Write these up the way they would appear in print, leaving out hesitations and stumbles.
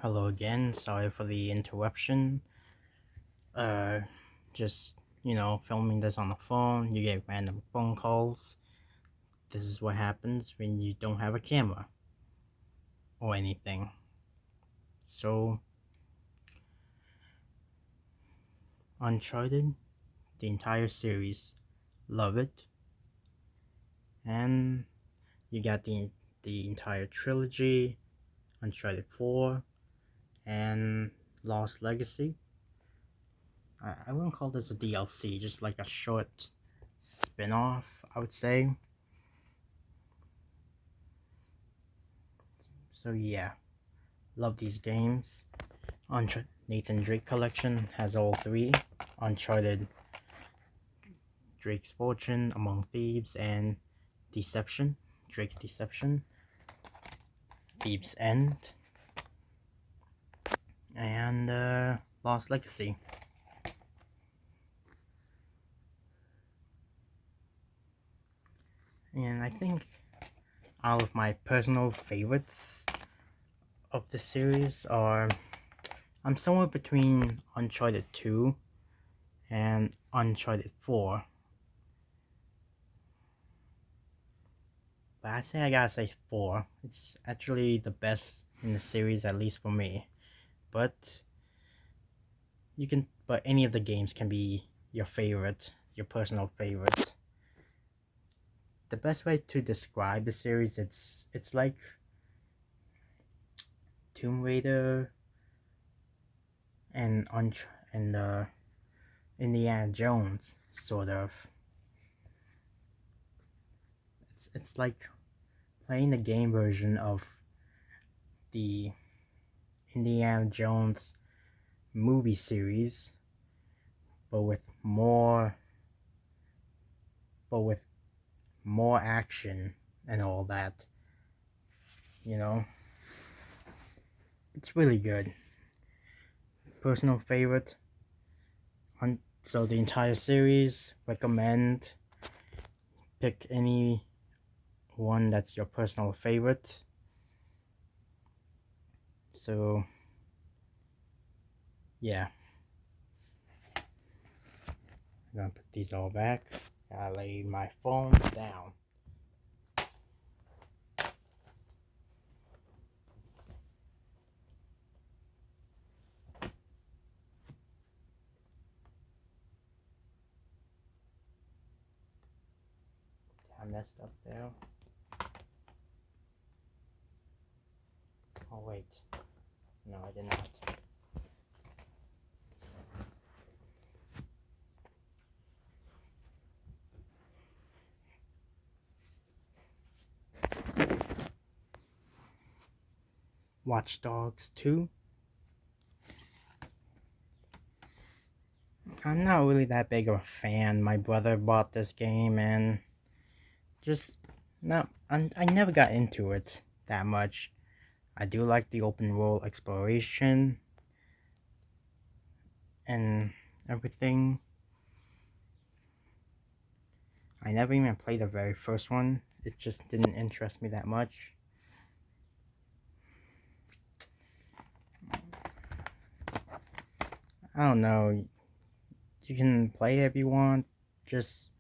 Hello again. Sorry for the interruption. Uh, just, filming this on the phone. You get random phone calls. This is what happens when you don't have a camera or anything. So, Uncharted, the entire series, love it. And you got the entire trilogy, Uncharted 4, and Lost Legacy. I wouldn't call this a DLC, just like a short spin-off, I would say. So yeah, love these games. Nathan Drake Collection has all three. Uncharted, Drake's Fortune, Among Thieves, and Deception. Drake's Deception, Thieves End, and Lost Legacy. And I think all of my personal favorites of the series are, I'm somewhere between Uncharted 2 and Uncharted 4. But I gotta say 4. It's actually the best in the series, at least for me. But any of the games can be your favorite, your personal favorite. The best way to describe the series, it's like Tomb Raider and Indiana Jones, sort of. It's like playing the game version of the Indiana Jones movie series, but with more action and all that. It's really good. Personal favorite. So the entire series, recommend. Pick any one that's your personal favorite. So yeah, I'm gonna put these all back. I lay my phone down. I messed up there. Oh wait, no, I did not. Watch Dogs 2. I'm not really that big of a fan. My brother bought this game and just no, I never got into it that much. I do like the open world exploration and everything. I never even played the very first one. It just didn't interest me that much. I don't know. You can play it if you want. Just,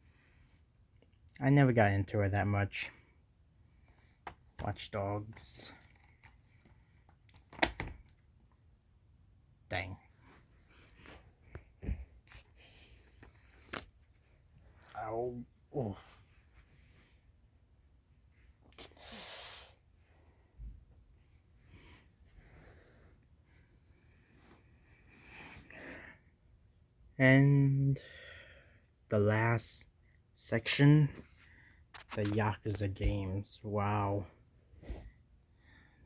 I never got into it that much. Watch Dogs. Dang. Oh. Oof. And the last section, the Yakuza games. Wow.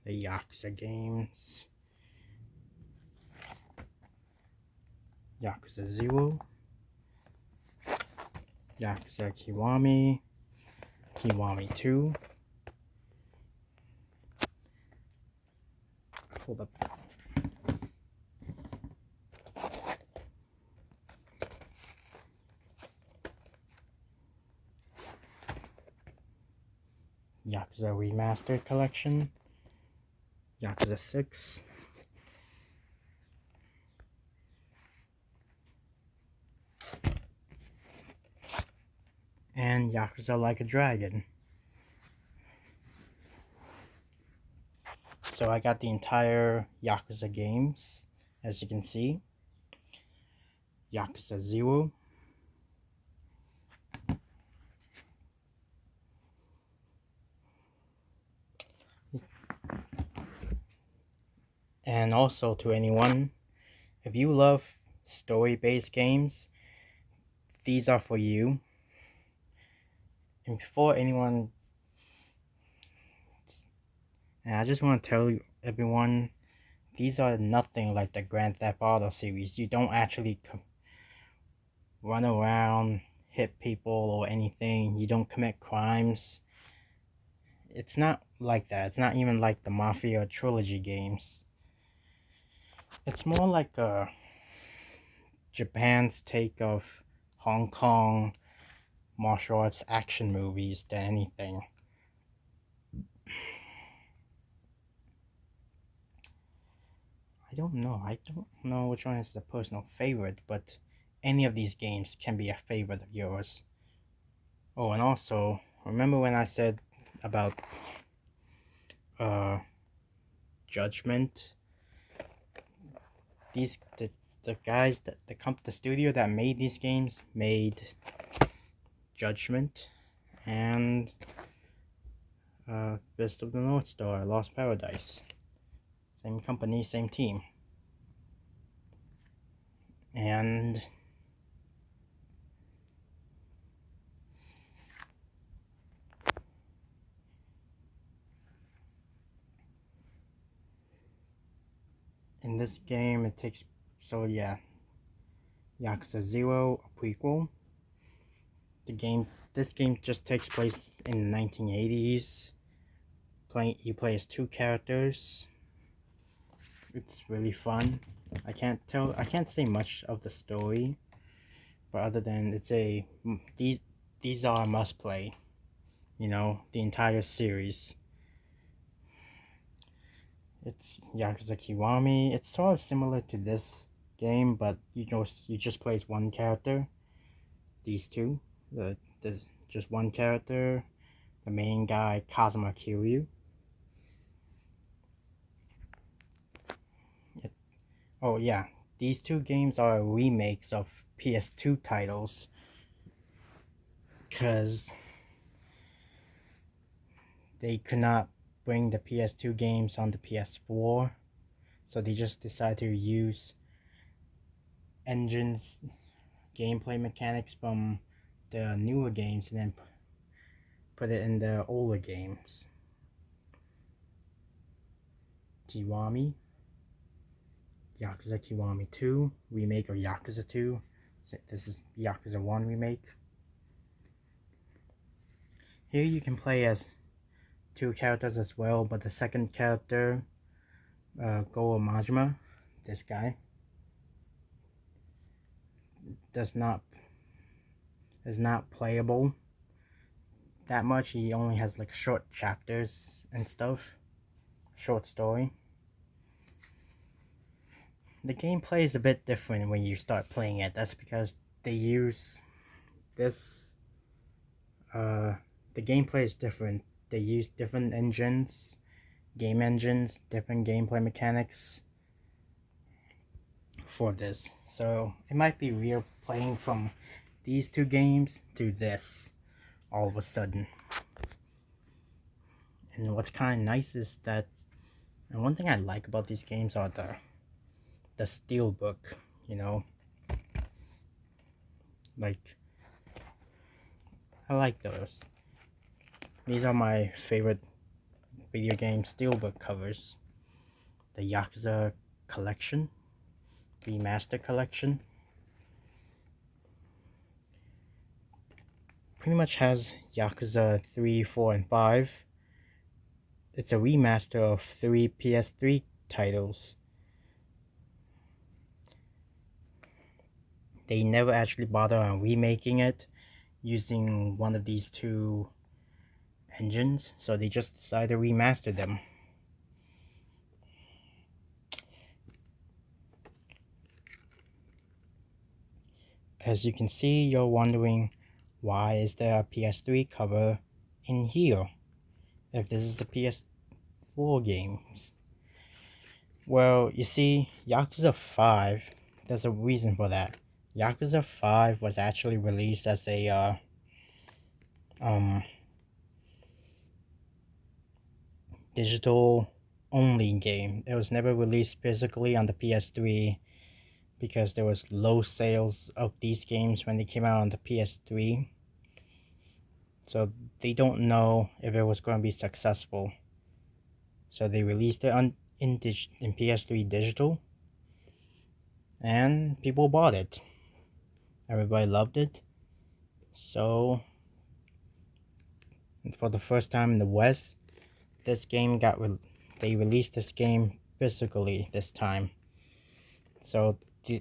The Yakuza games. Yakuza 0. Yakuza Kiwami. Kiwami 2. Hold up. Yakuza Remastered Collection. Yakuza 6. and Yakuza Like a Dragon. So I got the entire Yakuza games, as you can see. Yakuza 0, and also to anyone, if you love story-based games, these are for you. And before anyone, and I just want to tell everyone, these are nothing like the Grand Theft Auto series. You don't actually run around, hit people or anything. You don't commit crimes. It's not like that. It's not even like the Mafia trilogy games. It's more like Japan's take of Hong Kong martial arts action movies than anything. I don't know which one is the personal favorite, but any of these games can be a favorite of yours. Oh, and also, remember when I said about Judgment? The guys that the studio that made these games made Judgment and Fist of the North Star, Lost Paradise. Same company, same team. And in this game it takes, so yeah, Yakuza 0, a prequel. This game just takes place in the 1980s. You play as two characters. It's really fun. I can't say much of the story, but other than these are must play. You know, the entire series. It's Yakuza Kiwami. It's sort of similar to this game, but you just play as one character. These two, the just one character, the main guy Kazuma Kiryu. Oh yeah, these two games are remakes of PS2 titles, cause they could not bring the PS2 games on the PS4, so they just decided to use engines, gameplay mechanics from the newer games and then put it in the older games. Kiwami, Yakuza Kiwami 2, remake of Yakuza 2. This is Yakuza 1 remake. Here you can play as two characters as well, but the second character, Go Majima, this guy, is not playable that much. He only has like short chapters and stuff, short story. The gameplay is a bit different when you start playing it. That's because they use this, the gameplay is different. They use different engines, game engines, different gameplay mechanics for this. So it might be weird playing from these two games to this all of a sudden. And what's kind of nice is that, and one thing I like about these games are the steelbook, you know, like I like those. These are my favorite video game steelbook covers. The Yakuza Collection, Remaster Collection, pretty much has Yakuza 3, 4, and 5. It's a remaster of 3 PS3 titles. They never actually bother on remaking it using one of these two engines, so they just decided to remaster them. As you can see, you're wondering why is there a PS3 cover in here if this is the PS4 games? Well, you see, Yakuza 5, there's a reason for that. Yakuza 5 was actually released as a digital only game. It was never released physically on the PS3 because there was low sales of these games when they came out on the PS3. So they don't know if it was going to be successful. So they released it in PS3 digital, and people bought it. Everybody loved it. So for the first time in the West, this game they released this game physically this time. So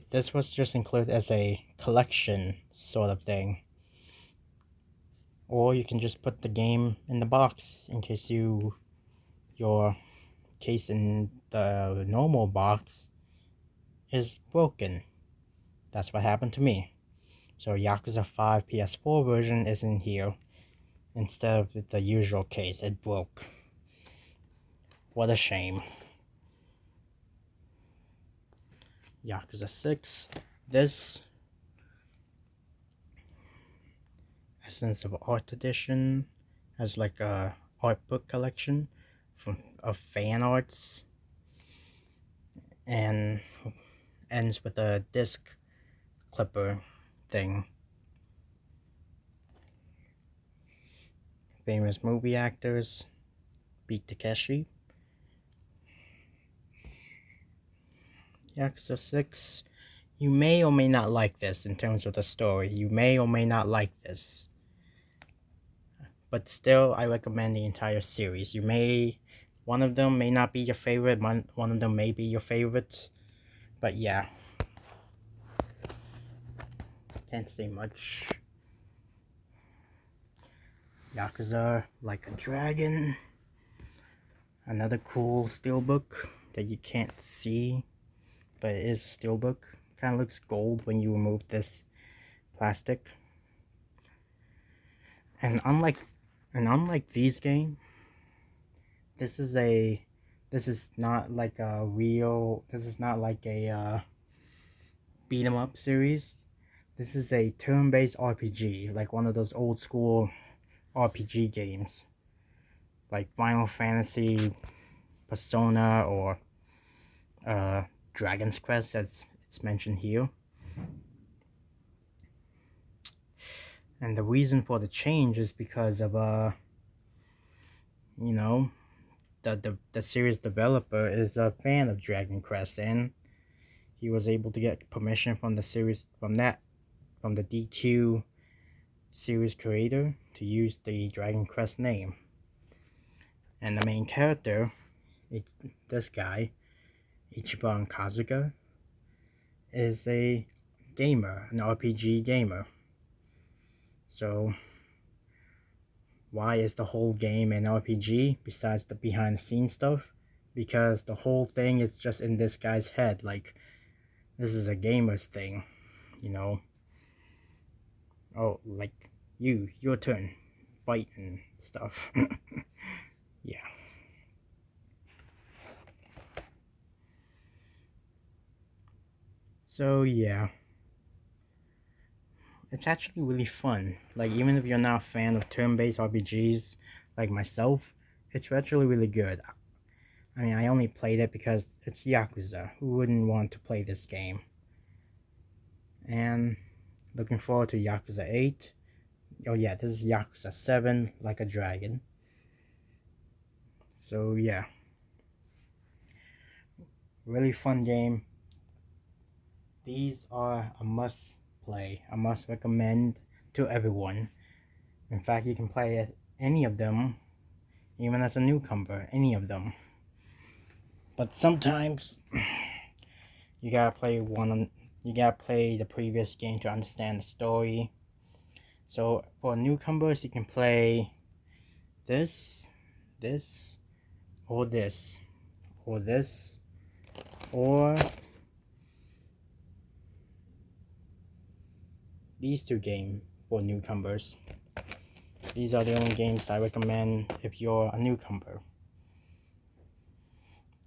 this was just included as a collection sort of thing. Or you can just put the game in the box in case your case in the normal box is broken. That's what happened to me. So Yakuza 5 PS4 version is in here instead of the usual case. It broke. What a shame. Yakuza 6. This Essence of Art edition has like a art book collection of fan arts and ends with a disc clipper thing. Famous movie actors, Beat Takeshi. Yakuza 6. You may or may not like this in terms of the story. You may or may not like this. But still, I recommend the entire series. One of them may not be your favorite, one of them may be your favorite. But yeah. Can't say much. Yakuza Like a Dragon. Another cool steelbook that you can't see, but it is a steelbook. Kind of looks gold when you remove this plastic. And unlike these games, this is not like a beat 'em up series. This is a turn-based RPG, like one of those old school RPG games, like Final Fantasy, Persona, or Dragon's Quest, as it's mentioned here. And the reason for the change is because of the series developer is a fan of Dragon Quest, and he was able to get permission from the series from the DQ series creator to use the Dragon Quest name. And the main character, this guy, Ichiban Kazuga, is a gamer, an RPG gamer. So why is the whole game an RPG besides the behind the scenes stuff? Because the whole thing is just in this guy's head. Like, this is a gamer's thing, you know. Oh, like, your turn, fight and stuff. Yeah. So yeah, it's actually really fun. Like, even if you're not a fan of turn-based RPGs like myself, it's actually really good. I mean, I only played it because it's Yakuza. Who wouldn't want to play this game? And looking forward to Yakuza 8. Oh yeah, this is Yakuza 7, Like a Dragon. So yeah, really fun game. These are a must play, a must recommend to everyone. In fact, you can play any of them, even as a newcomer, any of them. But sometimes you gotta play the previous game to understand the story. So for newcomers, you can play this, or this, or this, or these two games. for newcomers. These are the only games I recommend if you're a newcomer.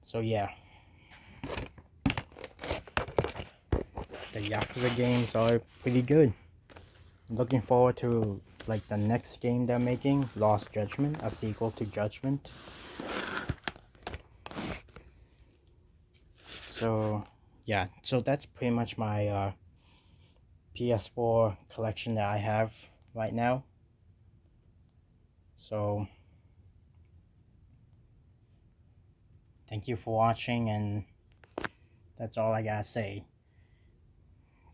So yeah, the Yakuza games are pretty good. I'm looking forward to like the next game they're making, Lost Judgment, a sequel to Judgment. So yeah, so that's pretty much my PS4 collection that I have right now. So thank you for watching, and that's all I gotta say.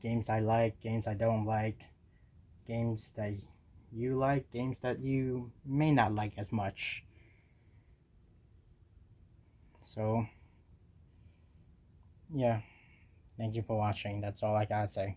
Games I like, games I don't like, games that you like, games that you may not like as much. So yeah, thank you for watching. That's all I gotta say.